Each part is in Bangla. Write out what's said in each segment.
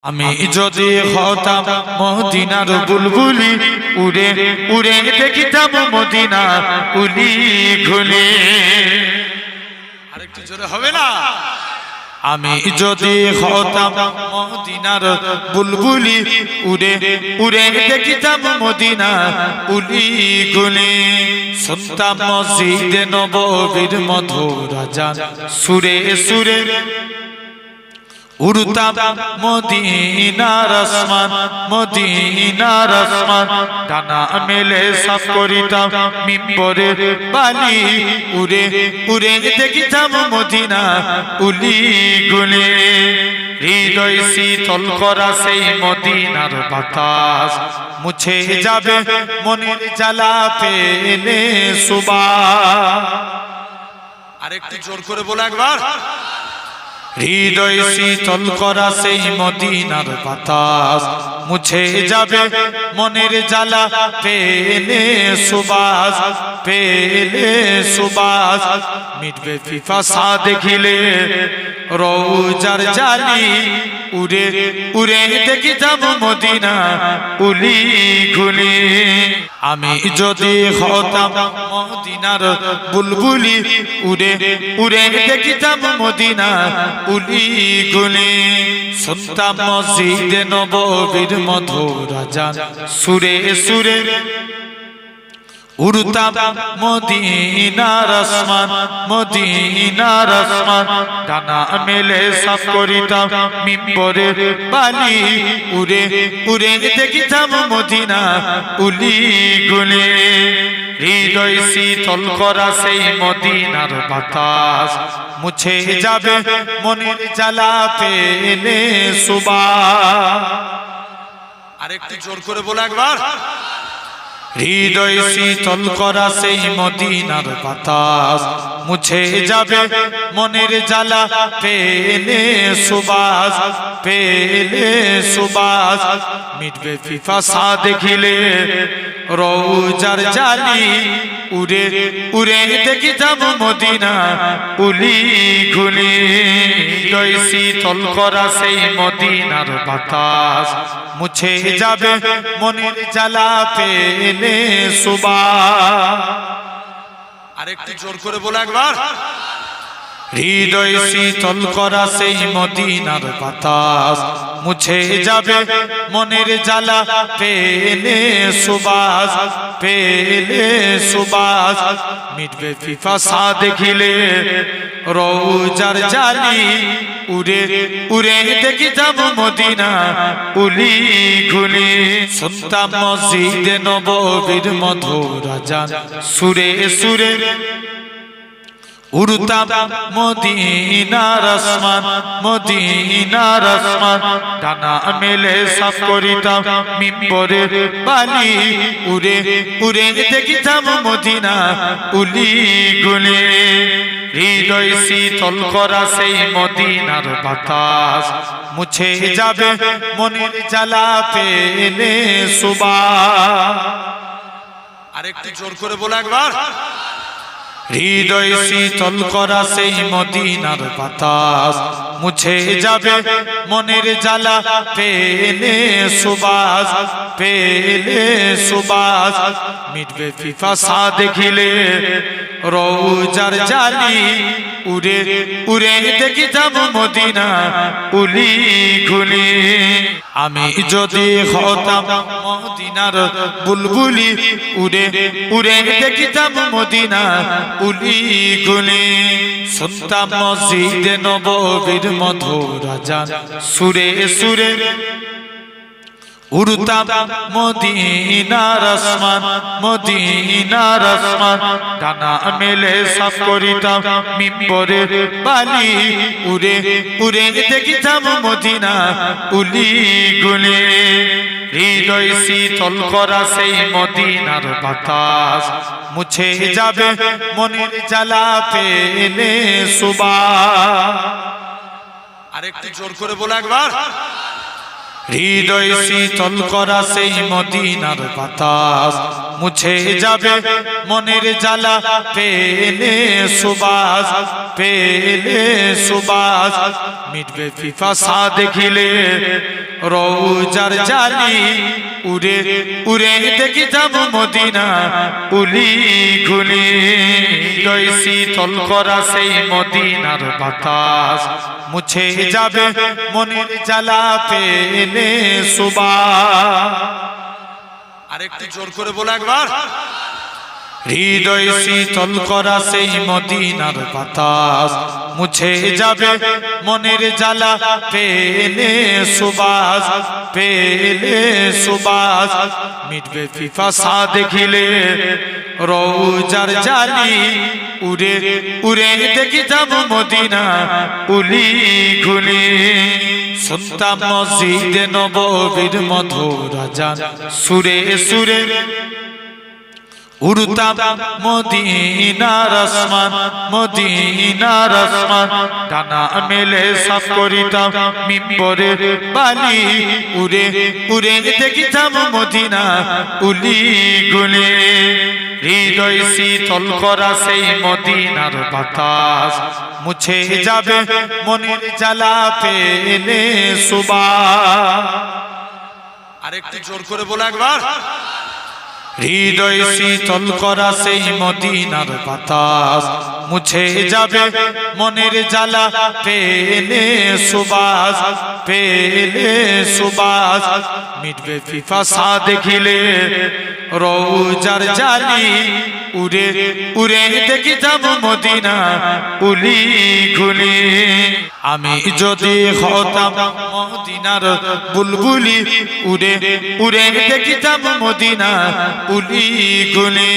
আমি যদি হতাম মদিনার বুলবুলি উড়ে উড়ে দেখিতাম মদিনা উলি ঘুলে। আরেকটু জোরে হবে না? আমি যদি হতাম মদিনার বুলবুলি উড়ে উড়ে দেখিতাম মদিনা উলি ঘুলে। শুনতাম মসজিদে নববীর মধুর আযান সুরে সুরে উড়তাম মদিনার আসমান মদিনার আসমান। ডানা মেলে সাফ করিতাম মিম্বরের বালি উড়ে উড়ে দেখিতাম মদিনা উলি গুলে। হৃদয় শীতল করা সেই মদিনার বাতাস মুছে যাবে মনের জ্বালা পেলে সুবাস। আরেকটু জোর করে বলো একবার। হৃদয় শীতল করা সেই মদিনার বাতাস মুছে যাবে মনের জ্বালা পেলে সুবাস পেলে সুবাস। মিটবে পিপাসা দেখিলে রওজার জালি উড়ে উড়ে দেখিতাম মদিনা উলি ঘুলি। আমি যদি হতাম মদিনার বুলবুলি উড়ে উড়ে দেখিতাম মদিনা উলি গুলি। শুনতাম মসজিদে নববীর মধুর আযান সুরে সুরে উড়তাম মদিনার আসমান মদিনার আসমান। ডানা মেলে সাফ করিতাম মিম্বরের বালি উড়ে উড়ে দেখিতাম মদিনা উলি গুলে। হৃদয় শীতল করা সেই মদিনার বাতাস মুছে যাবে মনের জ্বালা পেলে সুবাস। আরেকটু জোর করে বলো একবার। হৃদয় শীতল করা সেই মদিনার বাতাস মুছে যাবে মনের জ্বালা পেলে সুবাস পেলে সুবাস। মিটবে পিপাসা দেখিলে রওজার জালি উড়ে উড়ে দেখিতাম মদিনা উলি ঘুলি। হৃদয় শীতল করা সেই মদিনার বাতাস মুছে যাবে মনের জ্বালা পেলে সুবাস। আরেকটু জোর করে বলো একবার। হৃদয় শীতল করা সেই মদিনার বাতাস মুছে যাবে মনের জ্বালা পেলে সুবাস পেলে সুবাস। মিটবে পিপাসা দেখিলে রওজার জালি উড়ে উড়ে দেখিতাম মদিনা উলি ঘুলি। শুনতাম মসজিদে নববীর মধুর আযান সুরে সুরে উড়তাম মদিনার আসমান মদিনার আসমান। ডানা মেলে সাফ করিতাম মিম্বরের বালি উড়ে উড়ে দেখিতাম মদিনা উলি গুলে। হৃদয় শীতল করা সেই মদিনার বাতাস মুছে যাবে মনের জ্বালা পেলে সুবাস। আরেকটু জোর করে বলো একবার। হৃদয় শীতল করা সেই মদিনার বাতাস মুছে যাবে মনের জ্বালা পেলে সুবাস পেলে সুবাস। মিটবে পিপাসা দেখিলে রওজার জালি উড়ে উড়ে দেখিতাম মদিনা উলি ঘুলি। আমি যদি হতাম মদিনার বুলবুলি উড়ে উড়ে দেখিতাম মদিনা উলি গুলি। শুনতাম মসজিদে নববীর মধুর আযান সুরে সুরে উড়তাম মদিনার আসমান মদিনার আসমান। ডানা মেলে সাফ করিতাম মিম্বরের বালি উড়ে উড়ে দেখিতাম মদিনা উলি গুলে। হৃদয় শীতল করা সেই মদিনার বাতাস মুছে যাবে মনের জ্বালা পেলে সুবাস। আরেকটু জোর করে বলো একবার। হৃদয় শীতল করা সেই মদিনার বাতাস মুছে যাবে মনের জ্বালা পেলে সুবাস পেলে সুবাস। মিটবে পিপাসা দেখিলে রওজার জালি উড়ে উড়ে দেখিতাম মদিনা উলি ঘুলি হৃদয় শীতল করা সেই মদিনার বাতাস মুছে যাবে মনের জ্বালা পেলে সুবাস আরেকটু জোর করে বলো একবার হৃদয় শীতল করা সেই মদিনার বাতাস মুছে যাবে মনের জ্বালা পেলে সুবাস মিটবে পিপাসা দেখিলে রওজার জালি উড়ে উড়ে দেখিতাম মদিনা উলি ঘুলি শুনতাম মসজিদে নববীর মধুর আযান সুরে সুরে উড়তাম মদিনার আসমান ডানা মেলে সাফ করিতাম মিম্বরের বালি উড়ে উড়ে দেখিতাম মদিনা উলি গুলি হৃদয় শীতল করা সেই মদিনার বাতাস মুছে যাবে মনের জ্বালা পেলে সুবাস আরেকটু জোর করে বলো একবার হৃদয় শীতল করা সেই মদিনার বাতাস মুছে যাবে মনের জ্বালা পেলে সুবাস মিটবে পিপাসা দেখিলে রওজার জালি উড়ে উড়ে দেখিতাম মদিনা উলি ঘুলি আমি যদি হতাম মদিনার বুলবুলি উড়ে উড়ে দেখিতাম মদিনা উলি গুলি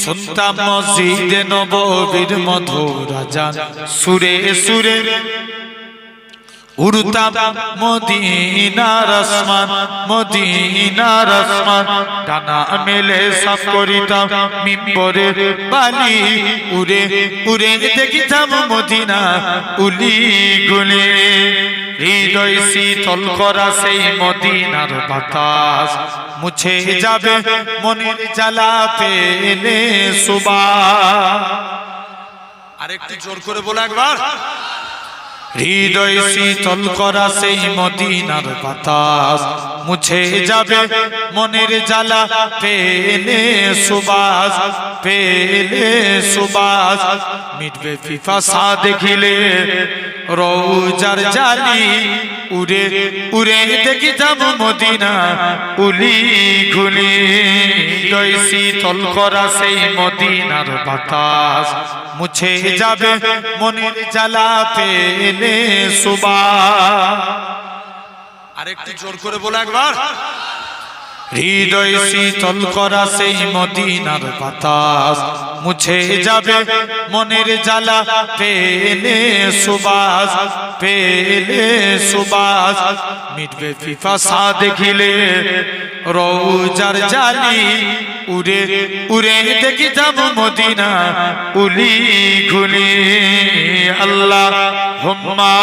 শুনতাম মসজিদে নববীর মধুর আযান সুরে সুরে উড়তাম মদিনার আসমান ডানা মেলে সাফ করিতাম মিম্বরের বালি উড়ে উড়ে দেখিতাম মদিনা উলি গুলি হৃদয় শীতল করা সেই মদিনার বাতাস মুছে যাবে মনের জ্বালা পেলে সুবাস আরেকটু জোর করে বলো একবার হৃদয় শীতল করা সেই মদিনার বাতাস মুছে যাবে মনের জ্বালা পেলে সুবাস মিটবে পিপাসা দেখিলে রওজার জালি উড়ে উড়ে দেখিতাম মদিনা উলি ঘুলি হৃদয় শীতল করা সেই মদিনার বাতাস মুছে যাবে মনের জ্বালা পেলে সুবাস আরেকটু জোর করে বলো একবার হৃদয় শীতল করা সেই মদিনার বাতাস মুছে যাবে মনের জ্বালা পেলে সুবাস মিটবে পিপাসা দেখিলে রওজার জালি উড়ে উড়ে দেখিতাম মদিনা উলি ঘুলি আল্লাহুম্মা